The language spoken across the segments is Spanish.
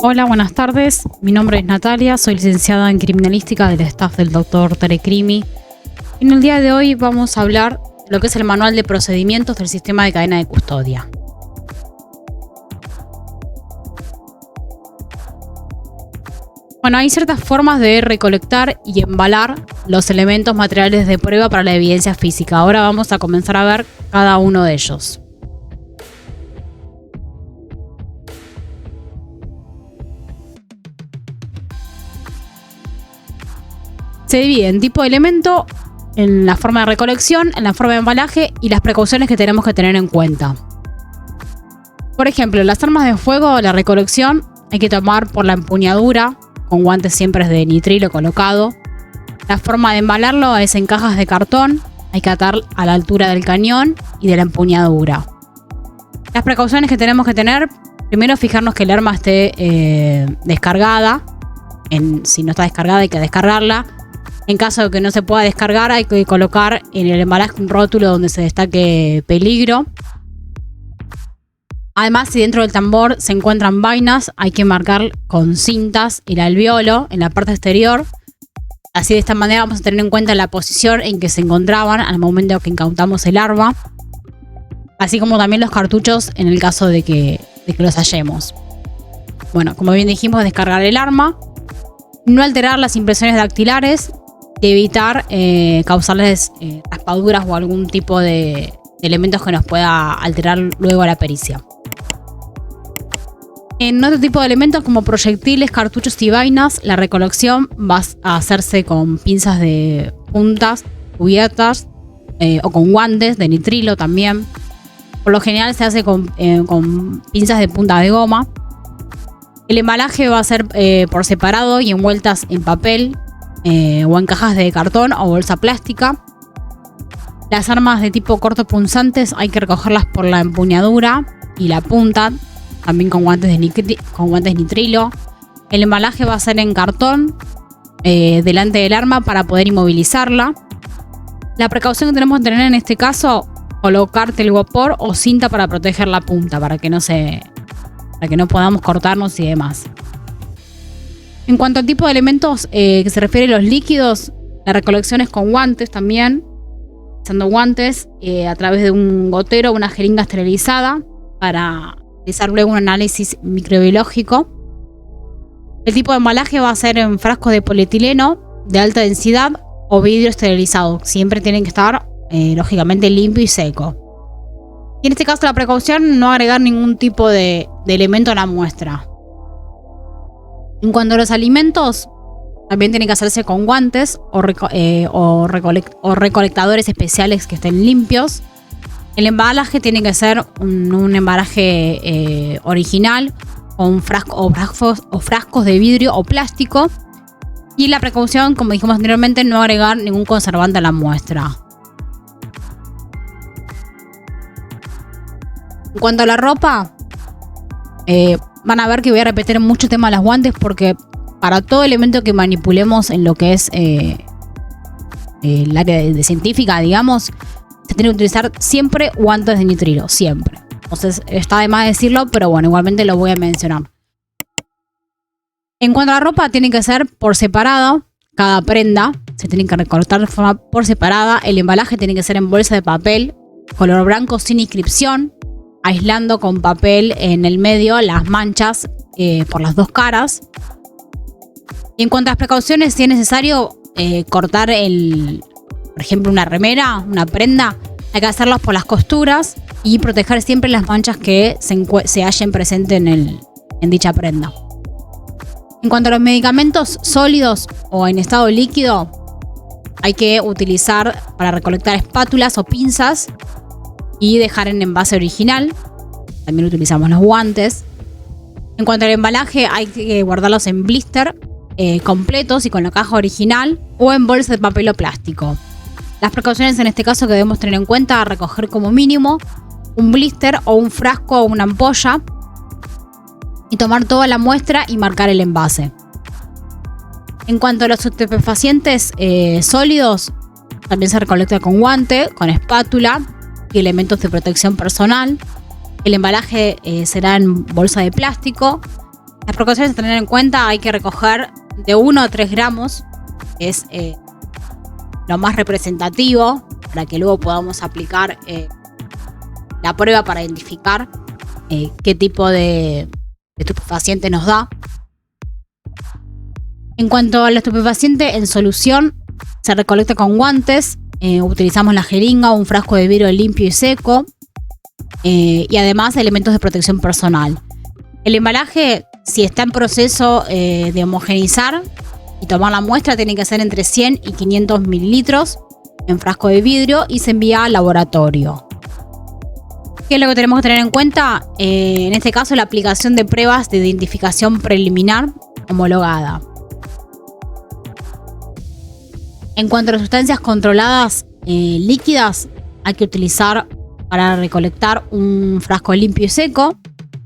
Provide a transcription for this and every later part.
Hola, buenas tardes. Mi nombre es Natalia, soy licenciada en Criminalística del staff del Dr. Terecrimi. En el día de hoy vamos a hablar de lo que es el manual de procedimientos del sistema de cadena de custodia. Bueno, hay ciertas formas de recolectar y embalar los elementos materiales de prueba para la evidencia física. Ahora vamos a comenzar a ver cada uno de ellos. Se divide en tipo de elemento, en la forma de recolección, en la forma de embalaje y las precauciones que tenemos que tener en cuenta. Por ejemplo, las armas de fuego, la recolección, hay que tomar por la empuñadura, con guantes siempre de nitrilo colocado. La forma de embalarlo es en cajas de cartón, hay que atar a la altura del cañón y de la empuñadura. Las precauciones que tenemos que tener, primero fijarnos que el arma esté descargada. Si no está descargada hay que descargarla. En caso de que no se pueda descargar, hay que colocar en el embalaje un rótulo donde se destaque peligro. Además, si dentro del tambor se encuentran vainas, hay que marcar con cintas el alvéolo en la parte exterior. Así, de esta manera vamos a tener en cuenta la posición en que se encontraban al momento que incautamos el arma. Así como también los cartuchos en el caso de que los hallemos. Bueno, como bien dijimos, descargar el arma. No alterar las impresiones dactilares. Y evitar causarles raspaduras o algún tipo de elementos que nos pueda alterar luego a la pericia. En otro tipo de elementos como proyectiles, cartuchos y vainas, la recolección va a hacerse con pinzas de puntas cubiertas o con guantes de nitrilo también. Por lo general se hace con pinzas de punta de goma. El embalaje va a ser por separado y envueltas en papel o en cajas de cartón o bolsa plástica. Las armas de tipo cortopunzantes hay que recogerlas por la empuñadura y la punta, también con guantes de nitrilo. El embalaje va a ser en cartón delante del arma para poder inmovilizarla. La precaución que tenemos que tener en este caso, colocar telgopor o cinta para proteger la punta, para que no podamos cortarnos y demás. En cuanto al tipo de elementos que se refiere a los líquidos, la recolección es con guantes también, usando guantes a través de un gotero o una jeringa esterilizada para realizar luego un análisis microbiológico. El tipo de embalaje va a ser en frascos de polietileno de alta densidad o vidrio esterilizado. Siempre tienen que estar, lógicamente, limpio y seco. Y en este caso la precaución, no agregar ningún tipo de elemento a la muestra. En cuanto a los alimentos, también tienen que hacerse con guantes o recolectadores especiales que estén limpios. El embalaje tiene que ser un embalaje original con frascos de vidrio o plástico. Y la precaución, como dijimos anteriormente, no agregar ningún conservante a la muestra. En cuanto a la ropa, van a ver que voy a repetir mucho el tema de los guantes porque para todo elemento que manipulemos en lo que es el área de científica, digamos, se tiene que utilizar siempre guantes de nitrilo, siempre. Entonces está de más decirlo, pero bueno, igualmente lo voy a mencionar. En cuanto a la ropa, tiene que ser por separado, cada prenda se tiene que recortar de forma por separada. El embalaje tiene que ser en bolsa de papel, color blanco sin inscripción, aislando con papel en el medio las manchas por las dos caras. Y en cuanto a las precauciones, si es necesario cortar por ejemplo, una remera, una prenda, hay que hacerlos por las costuras y proteger siempre las manchas que se hallen presentes en dicha prenda. En cuanto a los medicamentos sólidos o en estado líquido, hay que utilizar para recolectar espátulas o pinzas y dejar en envase original. También utilizamos los guantes. En cuanto al embalaje, hay que guardarlos en blister completos y con la caja original o en bolsa de papel o plástico. Las precauciones en este caso que debemos tener en cuenta: recoger como mínimo un blister o un frasco o una ampolla y tomar toda la muestra y marcar el envase. En cuanto a los estupefacientes sólidos, también se recolecta con guante, con espátula y elementos de protección personal. El embalaje será en bolsa de plástico. Las precauciones a tener en cuenta: hay que recoger de 1 a 3 gramos, que es lo más representativo, para que luego podamos aplicar la prueba para identificar qué tipo de estupefaciente nos da. En cuanto al estupefaciente en solución, se recolecta con guantes, utilizamos la jeringa o un frasco de vidrio limpio y seco, y además elementos de protección personal. El embalaje, si está en proceso de homogeneizar y tomar la muestra, tiene que ser entre 100 y 500 mililitros en frasco de vidrio y se envía al laboratorio. ¿Qué es lo que tenemos que tener en cuenta? En este caso, la aplicación de pruebas de identificación preliminar homologada. En cuanto a las sustancias controladas líquidas, hay que utilizar para recolectar un frasco limpio y seco.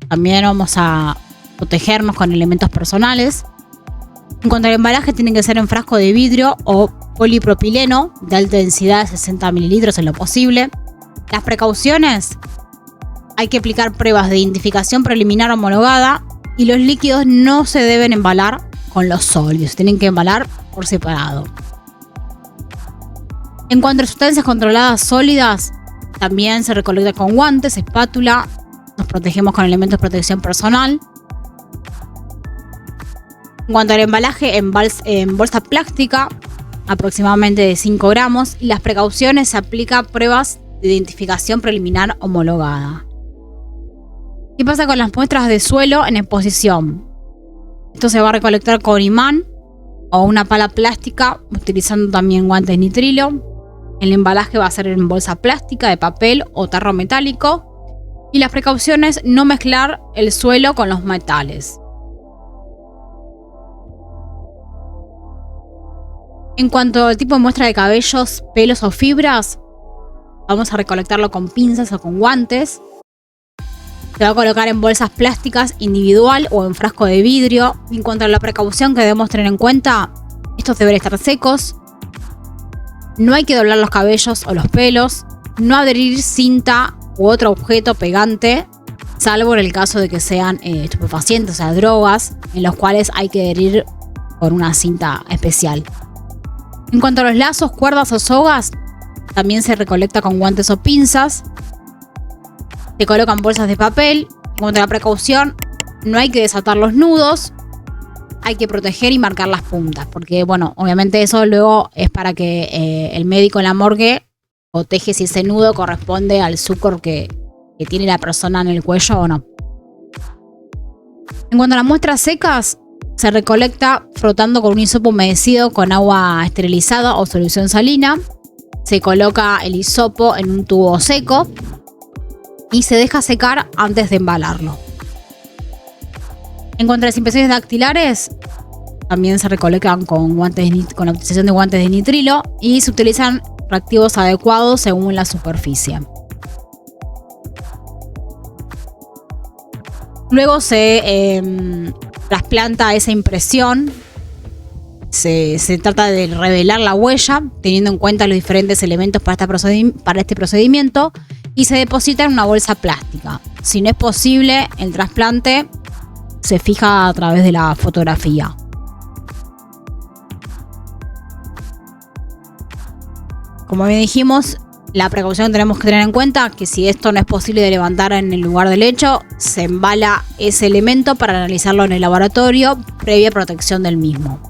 También vamos a protegernos con elementos personales. En cuanto al embalaje, tiene que ser en frasco de vidrio o polipropileno de alta densidad de 60 mililitros en lo posible. Las precauciones: hay que aplicar pruebas de identificación preliminar homologada y los líquidos no se deben embalar con los sólidos, tienen que embalar por separado. En cuanto a sustancias controladas sólidas, también se recolecta con guantes, espátula, nos protegemos con elementos de protección personal. En cuanto al embalaje, en bolsa plástica, aproximadamente de 5 gramos, y las precauciones: se aplica pruebas de identificación preliminar homologada. ¿Qué pasa con las muestras de suelo en exposición? Esto se va a recolectar con imán o una pala plástica, utilizando también guantes nitrilo. El embalaje va a ser en bolsa plástica, de papel o tarro metálico. Y las precauciones: no mezclar el suelo con los metales. En cuanto al tipo de muestra de cabellos, pelos o fibras, vamos a recolectarlo con pinzas o con guantes. Se va a colocar en bolsas plásticas individual o en frasco de vidrio. En cuanto a la precaución que debemos tener en cuenta, estos deben estar secos. No hay que doblar los cabellos o los pelos. No adherir cinta u otro objeto pegante, salvo en el caso de que sean estupefacientes, o sea, drogas, en los cuales hay que adherir con una cinta especial. En cuanto a los lazos, cuerdas o sogas, también se recolecta con guantes o pinzas. Se colocan bolsas de papel. En cuanto a la precaución, no hay que desatar los nudos. Hay que proteger y marcar las puntas, porque, bueno, obviamente eso luego es para que el médico en la morgue coteje si ese nudo corresponde al sucor que tiene la persona en el cuello o no. En cuanto a las muestras secas, se recolecta frotando con un hisopo humedecido con agua esterilizada o solución salina. Se coloca el hisopo en un tubo seco y se deja secar antes de embalarlo. En cuanto a las impresiones dactilares, también se recolectan con la utilización de guantes de nitrilo y se utilizan reactivos adecuados según la superficie. Luego se trasplanta esa impresión. Se trata de revelar la huella teniendo en cuenta los diferentes elementos para este procedimiento y se deposita en una bolsa plástica. Si no es posible, el trasplante se fija a través de la fotografía. Como bien dijimos, la precaución que tenemos que tener en cuenta es que si esto no es posible de levantar en el lugar del hecho, se embala ese elemento para analizarlo en el laboratorio previa protección del mismo.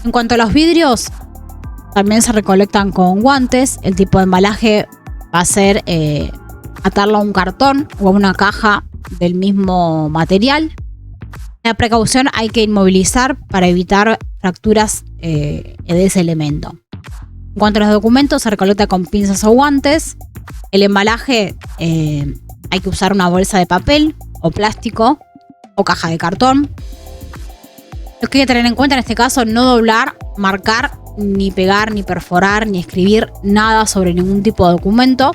En cuanto a los vidrios, también se recolectan con guantes. El tipo de embalaje va a ser atarlo a un cartón o a una caja del mismo material. La precaución: hay que inmovilizar para evitar fracturas de ese elemento. En cuanto a los documentos, se recolecta con pinzas o guantes. El embalaje, hay que usar una bolsa de papel o plástico o caja de cartón. Lo que hay que tener en cuenta en este caso: no doblar, marcar, ni pegar, ni perforar, ni escribir nada sobre ningún tipo de documento,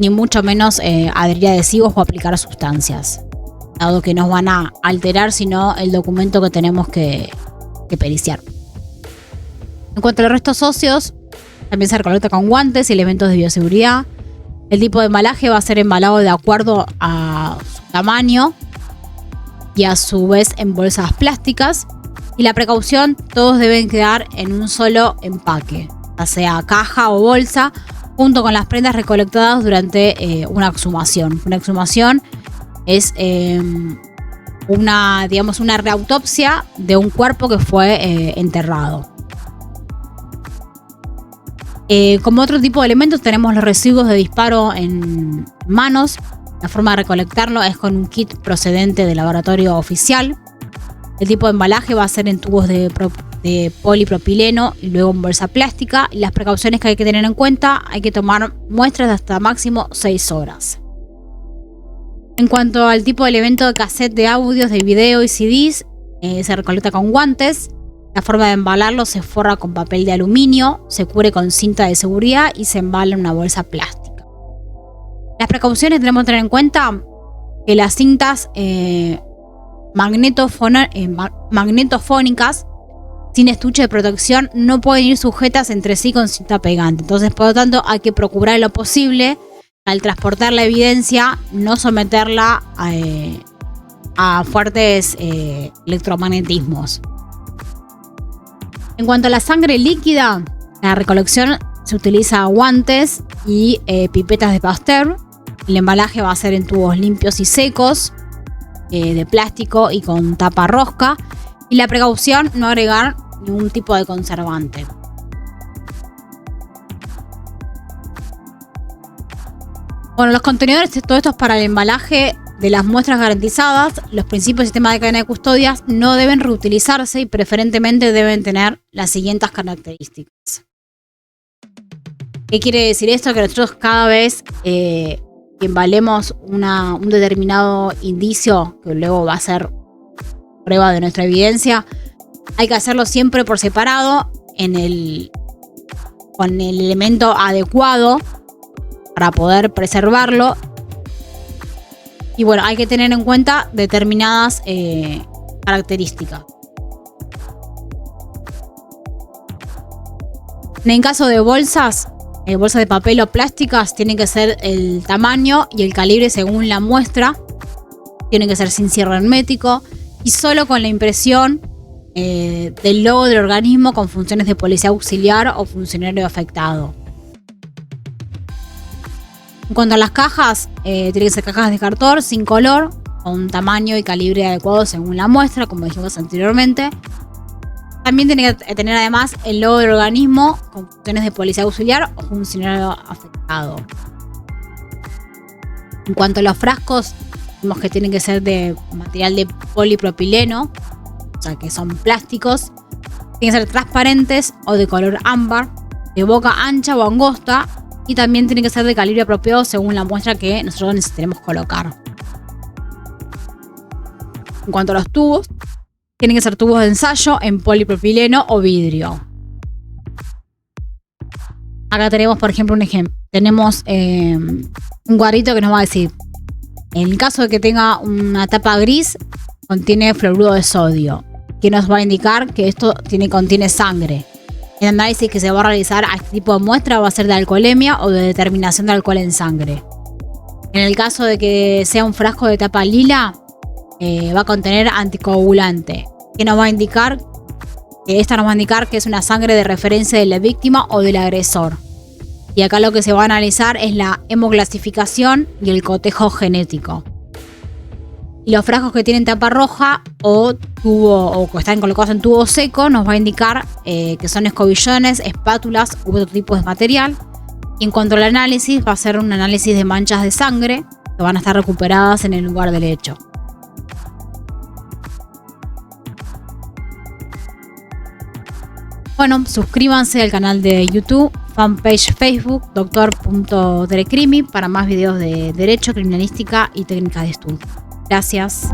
ni mucho menos adherir adhesivos o aplicar sustancias, dado que nos van a alterar sino el documento que tenemos que periciar. En cuanto a los restos óseos, también se recolecta con guantes y elementos de bioseguridad. El tipo de embalaje va a ser embalado de acuerdo a su tamaño y a su vez en bolsas plásticas. Y la precaución, todos deben quedar en un solo empaque, ya sea caja o bolsa, junto con las prendas recolectadas durante una exhumación. Una exhumación es una reautopsia de un cuerpo que fue enterrado. Como otro tipo de elementos tenemos los residuos de disparo en manos. La forma de recolectarlo es con un kit procedente del laboratorio oficial. El tipo de embalaje va a ser en tubos de polipropileno y luego en bolsa plástica. Y las precauciones que hay que tener en cuenta: hay que tomar muestras de hasta máximo 6 horas. En cuanto al tipo de elemento de cassette de audios, de video y CDs, se recolecta con guantes. La forma de embalarlo: se forra con papel de aluminio, se cubre con cinta de seguridad y se embala en una bolsa plástica. Las precauciones tenemos que tener en cuenta que las cintas magnetofónicas sin estuche de protección no pueden ir sujetas entre sí con cinta pegante. Entonces, por lo tanto, hay que procurar lo posible, al transportar la evidencia, no someterla a fuertes electromagnetismos. En cuanto a la sangre líquida, la recolección se utiliza guantes y pipetas de Pasteur. El embalaje va a ser en tubos limpios y secos, de plástico y con tapa rosca. Y la precaución: no agregar ningún tipo de conservante. Bueno, los contenedores, todo esto es para el embalaje de las muestras garantizadas. Los principios del sistema de cadena de custodias no deben reutilizarse y preferentemente deben tener las siguientes características. ¿Qué quiere decir esto? Que nosotros cada vez que embalemos un determinado indicio, que luego va a ser prueba de nuestra evidencia, hay que hacerlo siempre por separado, con el elemento adecuado para poder preservarlo. Y bueno, hay que tener en cuenta determinadas características. En caso de bolsas de papel o plásticas, tienen que ser el tamaño y el calibre según la muestra. Tienen que ser sin cierre hermético y solo con la impresión del logo del organismo con funciones de policía auxiliar o funcionario afectado. En cuanto a las cajas, tienen que ser cajas de cartón sin color, con tamaño y calibre adecuado según la muestra, como dijimos anteriormente. También tiene que tener además el logo del organismo con funciones de policía auxiliar o funcionario afectado. En cuanto a los frascos, vemos que tienen que ser de material de polipropileno, o sea que son plásticos. Tienen que ser transparentes o de color ámbar, de boca ancha o angosta, y también tienen que ser de calibre apropiado según la muestra que nosotros necesitemos colocar. En cuanto a los tubos, tienen que ser tubos de ensayo en polipropileno o vidrio. Acá tenemos, por ejemplo, un ejemplo. Tenemos un cuadrito que nos va a decir: en el caso de que tenga una tapa gris, contiene fluoruro de sodio, que nos va a indicar que esto contiene sangre. El análisis que se va a realizar a este tipo de muestra va a ser de alcoholemia o de determinación de alcohol en sangre. En el caso de que sea un frasco de tapa lila, va a contener anticoagulante, que nos va a indicar que es una sangre de referencia de la víctima o del agresor. Y acá lo que se va a analizar es la hemoclasificación y el cotejo genético. Y los frascos que tienen tapa roja o que están colocados en tubo seco nos va a indicar que son escobillones, espátulas u otro tipo de material. Y en cuanto al análisis, va a ser un análisis de manchas de sangre que van a estar recuperadas en el lugar del hecho. Bueno, suscríbanse al canal de YouTube, fanpage Facebook, Dr.Derecrimi, para más videos de derecho, criminalística y técnicas de estudio. Gracias.